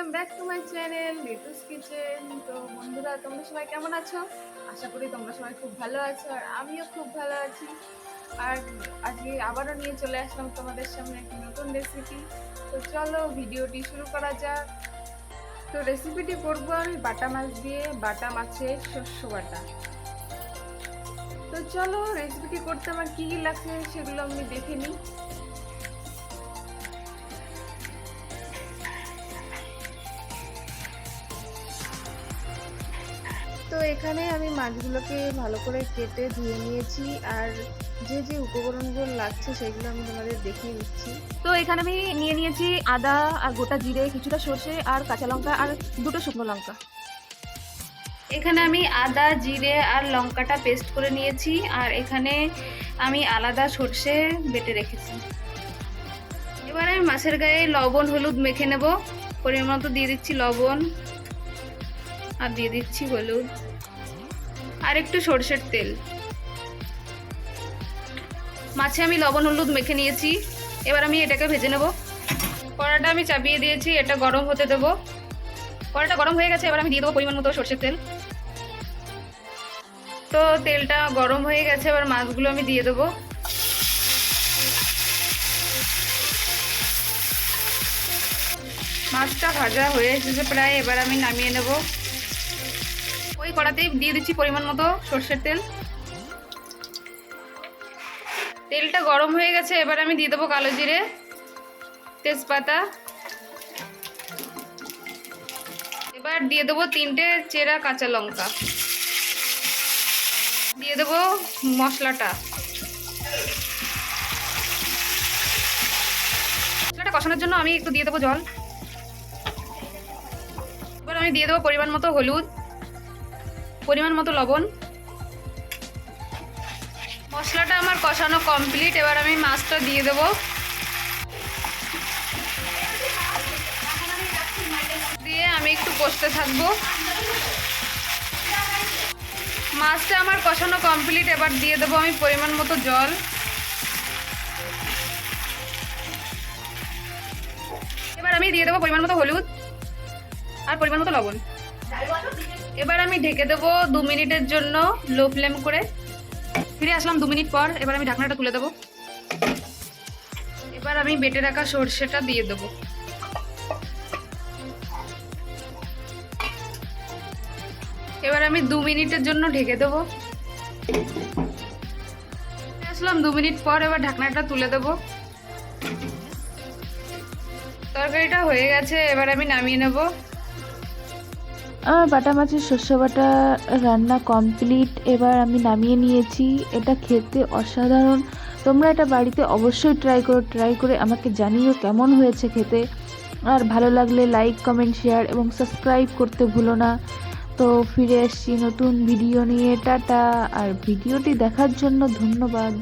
Welcome back to my channel Ritu's kitchen. তো বন্ধুরা, তোমরা সবাই কেমন আছো? আশা করি তোমরা সবাই খুব ভালো আছো, আর আমিও খুব ভালো আছি। আর আজকে আবারও নিয়ে চলে আসলাম তোমাদের সামনে একটি নতুন রেসিপি। তো চলো ভিডিওটি শুরু করা যাক। তো রেসিপিটি করবো আমি বাটা মাছ দিয়ে, বাটা মাছের শস্য বাটা। তো চলো রেসিপিটি করতে আমার কী কী লাগছে সেগুলো আমি দেখে নিই। তো এখানে আমি মাছগুলোকে ভালো করে কেটে ধুয়ে নিয়েছি, আর যে যে উপকরণগুলো লাগছে সেগুলো আমি তোমাদের দেখিয়ে দিচ্ছি। তো এখানে আমি নিয়ে নিয়েছি আদা আর গোটা জিরে, কিছুটা সর্ষে আর কাঁচা লঙ্কা আর দুটো শুকনো লঙ্কা। এখানে আমি আদা জিরে আর লঙ্কাটা পেস্ট করে নিয়েছি, আর এখানে আমি আলাদা সর্ষে বেটে রেখেছি। এবার আমি মাছের গায়ে লবণ হলুদ মেখে নেব। পরিমাণ মতো দিয়ে দিচ্ছি লবণ, আর দিয়ে দিচ্ছি হলুদ আর একটু সরষের তেল। মাছে আমি লবণ হলুদ মেখে নিয়েছি, এবার আমি এটাকে ভেজে নেব। কড়াটা আমি চাপিয়ে দিয়েছি, এটা গরম হতে দেবো। কড়াটা গরম হয়ে গেছে, এবার আমি দিয়ে দেবো পরিমাণ মতো সরষের তেল। তো তেলটা গরম হয়ে গেছে, এবার মাছগুলো আমি দিয়ে দেবো। মাছটা ভাজা হয়ে এসেছে প্রায়, এবার আমি নামিয়ে নেব। ওই কড়াতেই দিয়ে দিচ্ছি পরিমাণ মতো সরষের তেল। তেলটা গরম হয়ে গেছে, এবার আমি দিয়ে দেবো কালো জিরে, তেজপাতা। এবার দিয়ে দেবো 3টে চেরা কাঁচা লঙ্কা। দিয়ে দেবো মশলাটা কষানোর জন্য আমি একটু দিয়ে দেবো জল। এবার আমি দিয়ে দেবো পরিমাণ মতো হলুদ, পরিমাণ মতো লবণ। মশলাটা আমার কষানো কমপ্লিট, এবার আমি মাছটা দিয়ে দেবো। দিয়ে আমি একটু কষতে থাকবো। মাছটা আমার কষানো কমপ্লিট, এবার দিয়ে দেবো আমি পরিমাণ মতো জল। এবার আমি দিয়ে দেবো পরিমাণ মতো হলুদ আর পরিমাণ মতো লবণ। এবার আমি ঢেকে দেবো 2 মিনিটের জন্য লো ফ্লেম করে। ফিরে আসলাম 2 মিনিট পর, এবার আমি ঢাকনাটা তুলে দেবো। এবার আমি বেটে রাখা সরষেটা দিয়ে দেবো। এবার আমি 2 মিনিটের জন্য ঢেকে দেবো। আসলাম 2 মিনিট পর, এবার ঢাকনাটা তুলে দেবো। তরকারিটা হয়ে গেছে, এবার আমি নামিয়ে নেব। আমার বাটা মাছের শস্য বাটা রান্না কমপ্লিট, এবার আমি নামিয়ে নিয়েছি। এটা খেতে অসাধারণ, তোমরা এটা বাড়িতে অবশ্যই ট্রাই করে আমাকে জানিও কেমন হয়েছে খেতে। আর ভালো লাগলে লাইক কমেন্ট শেয়ার এবং সাবস্ক্রাইব করতে ভুলো না। তো ফিরে আসছি নতুন ভিডিও নিয়ে। টাটা। আর ভিডিওটি দেখার জন্য ধন্যবাদ।